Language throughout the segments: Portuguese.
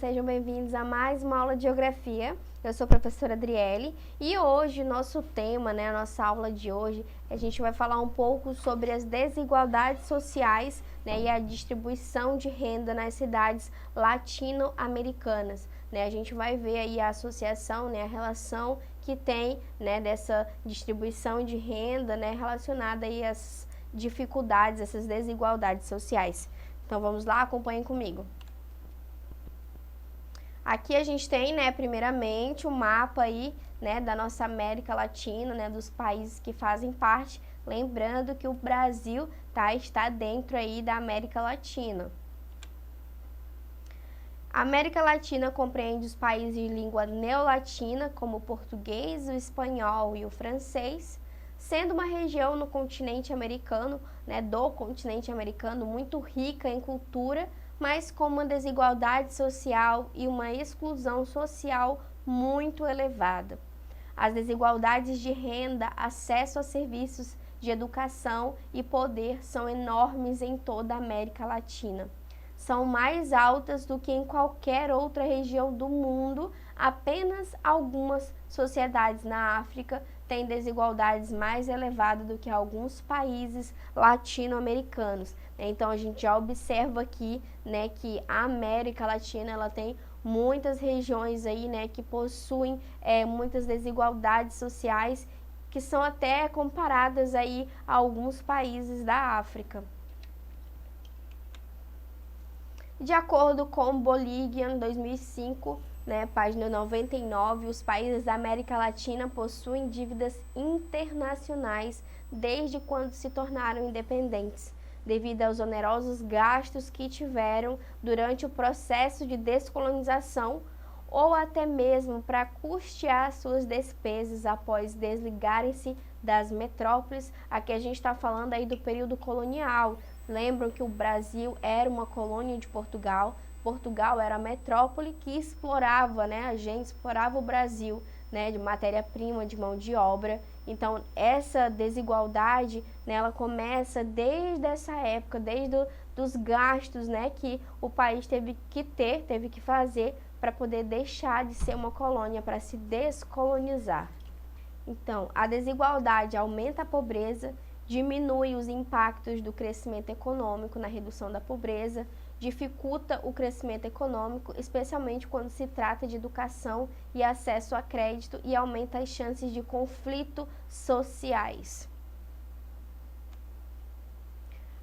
sejam bem-vindos a mais uma aula de Geografia. Eu sou a professora Adriele e hoje o nosso tema, a nossa aula de hoje, a gente vai falar um pouco sobre as desigualdades sociais, e a distribuição de renda nas cidades latino-americanas. A gente vai ver aí a associação, a relação que tem, dessa distribuição de renda, relacionada aí às dificuldades, essas desigualdades sociais. Então vamos lá, acompanhem comigo. Aqui a gente tem, primeiramente, o mapa aí, da nossa América Latina, dos países que fazem parte, lembrando que o Brasil, está dentro aí da América Latina. A América Latina compreende os países de língua neolatina, como o português, o espanhol e o francês, sendo uma região no continente americano, do continente americano, muito rica em cultura, mas com uma desigualdade social e uma exclusão social muito elevada. As desigualdades de renda, acesso a serviços de educação e poder são enormes em toda a América Latina. São mais altas do que em qualquer outra região do mundo. Apenas algumas sociedades na África têm desigualdades mais elevadas do que alguns países latino-americanos. Então a gente já observa aqui, que a América Latina ela tem muitas regiões aí, que possuem muitas desigualdades sociais que são até comparadas aí a alguns países da África. De acordo com Boligian, 2005, página 99, os países da América Latina possuem dívidas internacionais desde quando se tornaram independentes, devido aos onerosos gastos que tiveram durante o processo de descolonização ou até mesmo para custear suas despesas após desligarem-se das metrópoles. Aqui a gente está falando aí do período colonial. Lembram que o Brasil era uma colônia de Portugal. Portugal era a metrópole que explorava, a gente explorava o Brasil, de matéria-prima, de mão de obra. Então, essa desigualdade, ela começa desde essa época, desde os gastos, que o país teve que fazer para poder deixar de ser uma colônia, para se descolonizar. Então, a desigualdade aumenta a pobreza, diminui os impactos do crescimento econômico na redução da pobreza, dificulta o crescimento econômico, especialmente quando se trata de educação e acesso a crédito, e aumenta as chances de conflito sociais.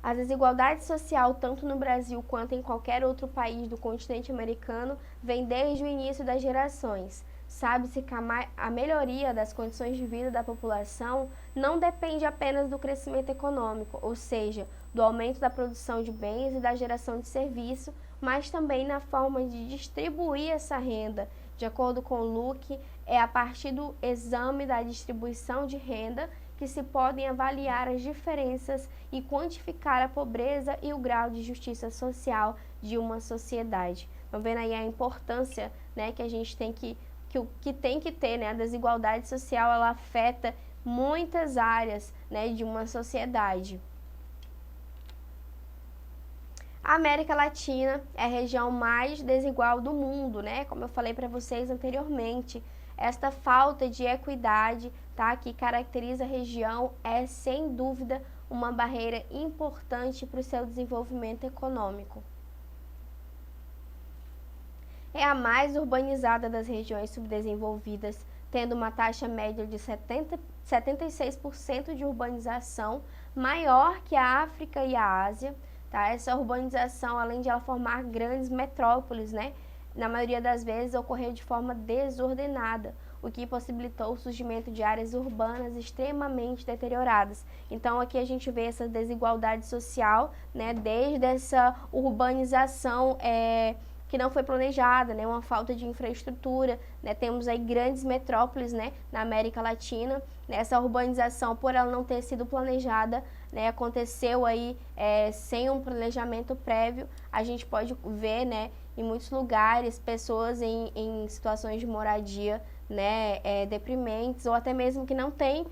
A desigualdade social, tanto no Brasil quanto em qualquer outro país do continente americano, vem desde o início das gerações. Sabe-se que a melhoria das condições de vida da população não depende apenas do crescimento econômico, ou seja, do aumento da produção de bens e da geração de serviço, mas também na forma de distribuir essa renda. De acordo com Luke, é a partir do exame da distribuição de renda que se podem avaliar as diferenças e quantificar a pobreza e o grau de justiça social de uma sociedade. Estão vendo aí a importância, que a gente tem que ter, a desigualdade social, ela afeta muitas áreas, de uma sociedade. A América Latina é a região mais desigual do mundo, como eu falei para vocês anteriormente. Esta falta de equidade, que caracteriza a região é, sem dúvida, uma barreira importante para o seu desenvolvimento econômico. É a mais urbanizada das regiões subdesenvolvidas, tendo uma taxa média de 76% de urbanização, maior que a África e a Ásia. Essa urbanização, além de ela formar grandes metrópoles, na maioria das vezes ocorreu de forma desordenada, o que possibilitou o surgimento de áreas urbanas extremamente deterioradas. Então aqui a gente vê essa desigualdade social, desde essa urbanização que não foi planejada, uma falta de infraestrutura, temos aí grandes metrópoles, na América Latina. Essa urbanização, por ela não ter sido planejada, aconteceu aí sem um planejamento prévio. A gente pode ver, em muitos lugares, pessoas em situações de moradia, deprimentes, ou até mesmo que não tem,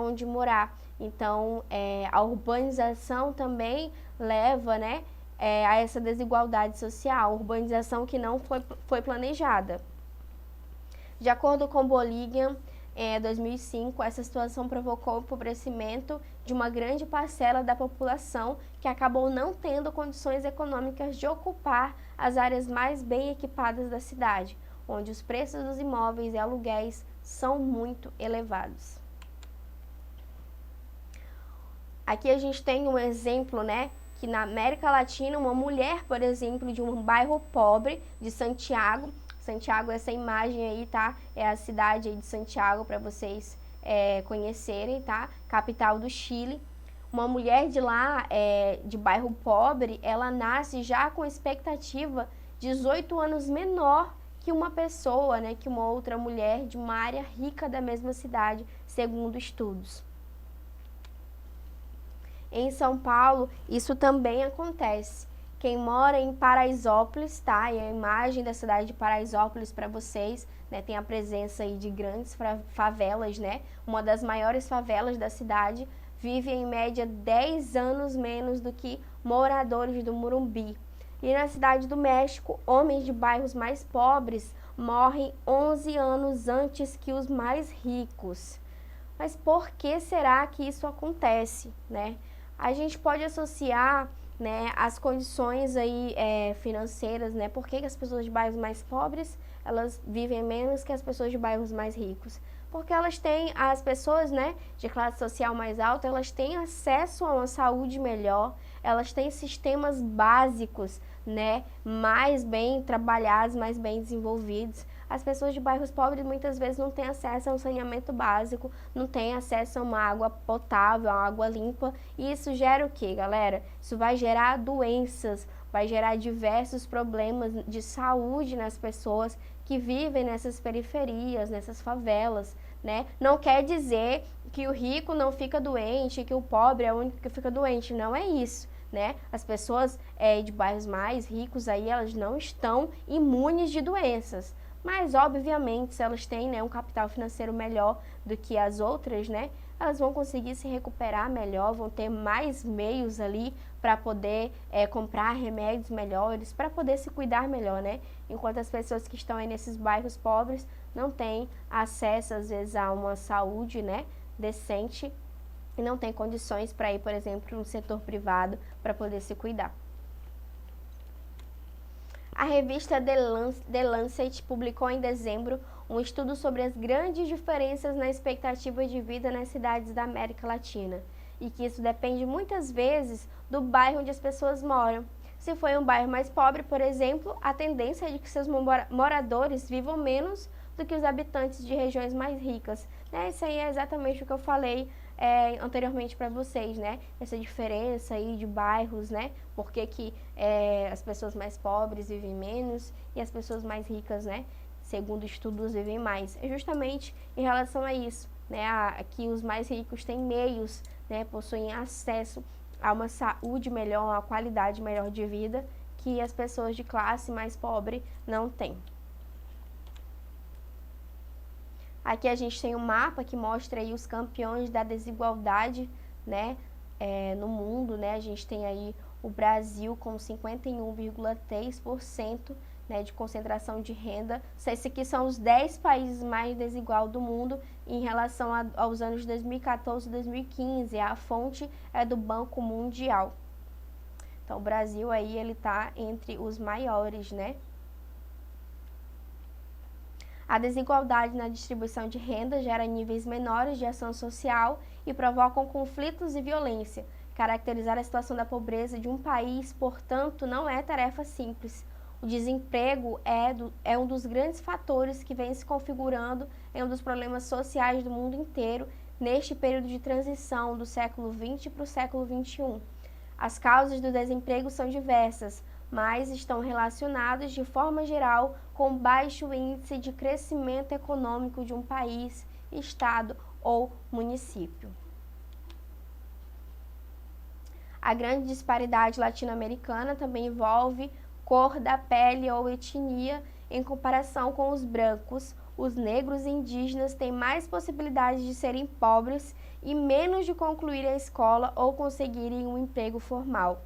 onde morar. Então, a urbanização também leva, a essa desigualdade social, urbanização que não foi planejada. De acordo com Boligian, em 2005, essa situação provocou o empobrecimento de uma grande parcela da população que acabou não tendo condições econômicas de ocupar as áreas mais bem equipadas da cidade, onde os preços dos imóveis e aluguéis são muito elevados. Aqui a gente tem um exemplo, né, que na América Latina, uma mulher, por exemplo, de um bairro pobre de Santiago, essa imagem aí, tá? É a cidade aí de Santiago, para vocês conhecerem, tá? Capital do Chile. Uma mulher de lá, de bairro pobre, ela nasce já com expectativa 18 anos menor que uma pessoa, né? Que uma outra mulher de uma área rica da mesma cidade, segundo estudos. Em São Paulo, isso também acontece. Quem mora em Paraisópolis, tá? E a imagem da cidade de Paraisópolis para vocês, né? Tem a presença aí de grandes favelas, né? Uma das maiores favelas da cidade vive em média 10 anos menos do que moradores do Morumbi. E na cidade do México, homens de bairros mais pobres morrem 11 anos antes que os mais ricos. Mas por que será que isso acontece, né? A gente pode associar, né, as condições aí financeiras, né? Por que as pessoas de bairros mais pobres, elas vivem menos que as pessoas de bairros mais ricos? Porque elas têm, as pessoas, né, de classe social mais alta, elas têm acesso a uma saúde melhor, elas têm sistemas básicos, né, mais bem trabalhados, mais bem desenvolvidos. As pessoas de bairros pobres muitas vezes não têm acesso a um saneamento básico, não têm acesso a uma água potável, a uma água limpa. E isso gera o quê, galera? Isso vai gerar doenças, vai gerar diversos problemas de saúde nas pessoas que vivem nessas periferias, nessas favelas, né? Não quer dizer que o rico não fica doente, que o pobre é o único que fica doente, não é isso, né? As pessoas de bairros mais ricos aí, elas não estão imunes de doenças. Mas, obviamente, se elas têm, né, um capital financeiro melhor do que as outras, né, elas vão conseguir se recuperar melhor, vão ter mais meios ali para poder comprar remédios melhores, para poder se cuidar melhor, né? Enquanto as pessoas que estão aí nesses bairros pobres não têm acesso, às vezes, a uma saúde, né, decente e não têm condições para ir, por exemplo, no setor privado para poder se cuidar. A revista The Lancet publicou em dezembro um estudo sobre as grandes diferenças na expectativa de vida nas cidades da América Latina e que isso depende muitas vezes do bairro onde as pessoas moram. Se for um bairro mais pobre, por exemplo, a tendência é de que seus moradores vivam menos do que os habitantes de regiões mais ricas, né? Isso aí é exatamente o que eu falei anteriormente para vocês, né? Essa diferença aí de bairros, né? Por que as pessoas mais pobres vivem menos e as pessoas mais ricas, né, segundo estudos, vivem mais. É justamente em relação a isso, né? Que os mais ricos têm meios, né? Possuem acesso a uma saúde melhor, a uma qualidade melhor de vida que as pessoas de classe mais pobre não têm. Aqui a gente tem um mapa que mostra aí os campeões da desigualdade, né, no mundo, né? A gente tem aí o Brasil com 51,3%, né, de concentração de renda. Esses aqui são os 10 países mais desiguais do mundo em relação aos anos de 2014 e 2015. A fonte é do Banco Mundial. Então, o Brasil aí, ele tá entre os maiores, né? A desigualdade na distribuição de renda gera níveis menores de ação social e provocam conflitos e violência. Caracterizar a situação da pobreza de um país, portanto, não é tarefa simples. O desemprego é um dos grandes fatores que vem se configurando em um dos problemas sociais do mundo inteiro neste período de transição do século XX para o século XXI. As causas do desemprego são diversas, mas estão relacionadas de forma geral com baixo índice de crescimento econômico de um país, estado ou município. A grande disparidade latino-americana também envolve cor da pele ou etnia em comparação com os brancos. Os negros e indígenas têm mais possibilidades de serem pobres e menos de concluir a escola ou conseguirem um emprego formal.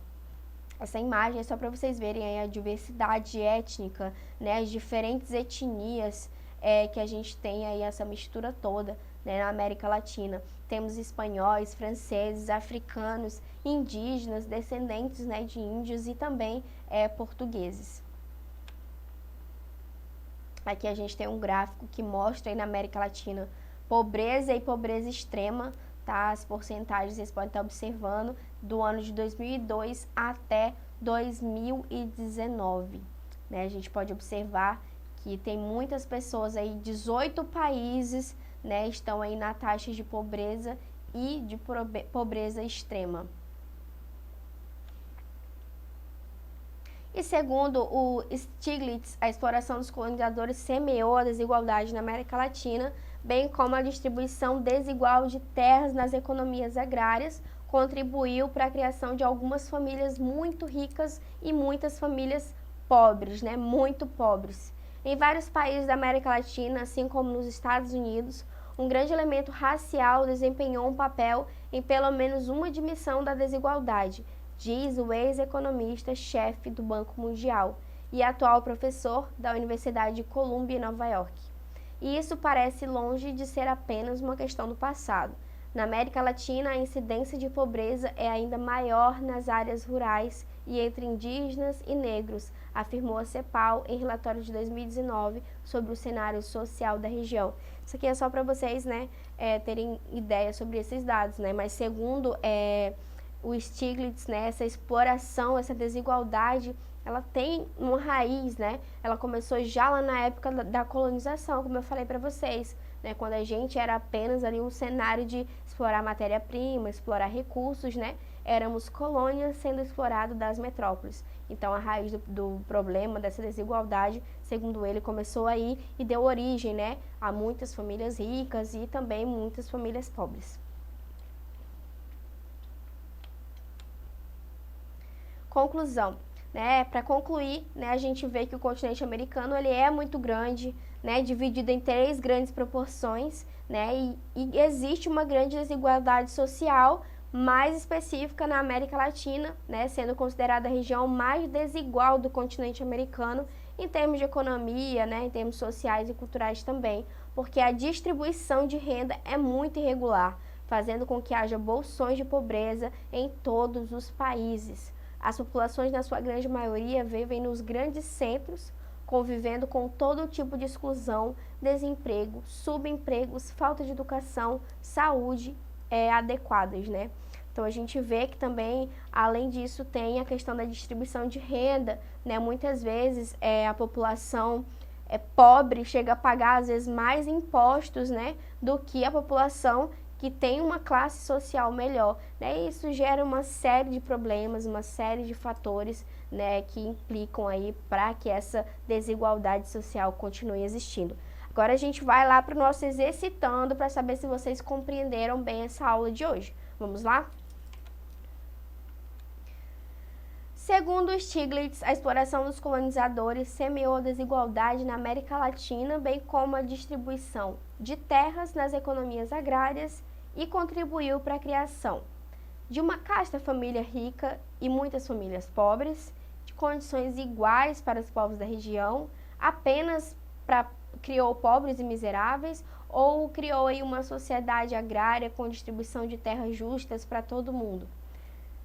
Essa imagem é só para vocês verem aí a diversidade étnica, né, as diferentes etnias que a gente tem aí, essa mistura toda, né, na América Latina. Temos espanhóis, franceses, africanos, indígenas, descendentes, né, de índios e também portugueses. Aqui a gente tem um gráfico que mostra aí na América Latina pobreza e pobreza extrema, tá? As porcentagens vocês podem estar observando do ano de 2002 até 2019, né? A gente pode observar que tem muitas pessoas aí, 18 países, né, estão aí na taxa de pobreza e de pobreza extrema. E segundo o Stiglitz, a exploração dos colonizadores semeou a desigualdade na América Latina, bem como a distribuição desigual de terras nas economias agrárias, contribuiu para a criação de algumas famílias muito ricas e muitas famílias pobres, né, muito pobres. Em vários países da América Latina, assim como nos Estados Unidos, um grande elemento racial desempenhou um papel em pelo menos uma dimensão da desigualdade, diz o ex-economista-chefe do Banco Mundial e atual professor da Universidade de Columbia, em Nova York. E isso parece longe de ser apenas uma questão do passado. Na América Latina, a incidência de pobreza é ainda maior nas áreas rurais e entre indígenas e negros, afirmou a CEPAL em relatório de 2019 sobre o cenário social da região. Isso aqui é só para vocês, né, terem ideia sobre esses dados, né? Mas segundo o Stiglitz, né, essa exploração, essa desigualdade, ela tem uma raiz, né? Ela começou já lá na época da colonização, como eu falei para vocês, né? Quando a gente era apenas ali um cenário de explorar matéria-prima, explorar recursos, né? Éramos colônias sendo exploradas das metrópoles. Então, a raiz do problema, dessa desigualdade, segundo ele, começou aí e deu origem, né, a muitas famílias ricas e também muitas famílias pobres. Conclusão, né? Para concluir, né, a gente vê que o continente americano ele é muito grande, né, dividido em 3 grandes proporções, né, e existe uma grande desigualdade social, mais específica na América Latina, né, sendo considerada a região mais desigual do continente americano em termos de economia, né, em termos sociais e culturais também, porque a distribuição de renda é muito irregular, fazendo com que haja bolsões de pobreza em todos os países. As populações, na sua grande maioria, vivem nos grandes centros, convivendo com todo tipo de exclusão, desemprego, subempregos, falta de educação, saúde adequadas, né? Então, a gente vê que também, além disso, tem a questão da distribuição de renda, né? Muitas vezes, a população pobre chega a pagar, às vezes, mais impostos, né? Do que a população que tem uma classe social melhor, né? E isso gera uma série de problemas, uma série de fatores, né, que implicam aí para que essa desigualdade social continue existindo. Agora a gente vai lá para o nosso exercitando para saber se vocês compreenderam bem essa aula de hoje. Vamos lá? Segundo Stiglitz, a exploração dos colonizadores semeou a desigualdade na América Latina, bem como a distribuição de terras nas economias agrárias e contribuiu para a criação de uma casta família rica e muitas famílias pobres, de condições iguais para os povos da região, apenas criou pobres e miseráveis, ou criou aí uma sociedade agrária com distribuição de terras justas para todo mundo.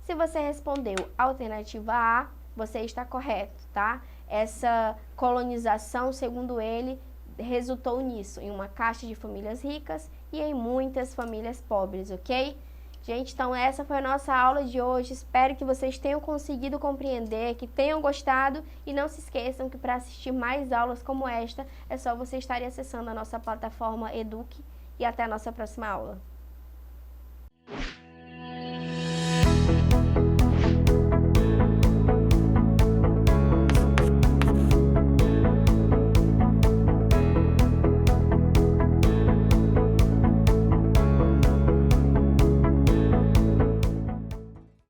Se você respondeu alternativa A, você está correto, tá? Essa colonização, segundo ele, resultou nisso, em uma caixa de famílias ricas e em muitas famílias pobres, ok? Gente, então essa foi a nossa aula de hoje. Espero que vocês tenham conseguido compreender, que tenham gostado e não se esqueçam que para assistir mais aulas como esta, é só você estar acessando a nossa plataforma Eduque e até a nossa próxima aula.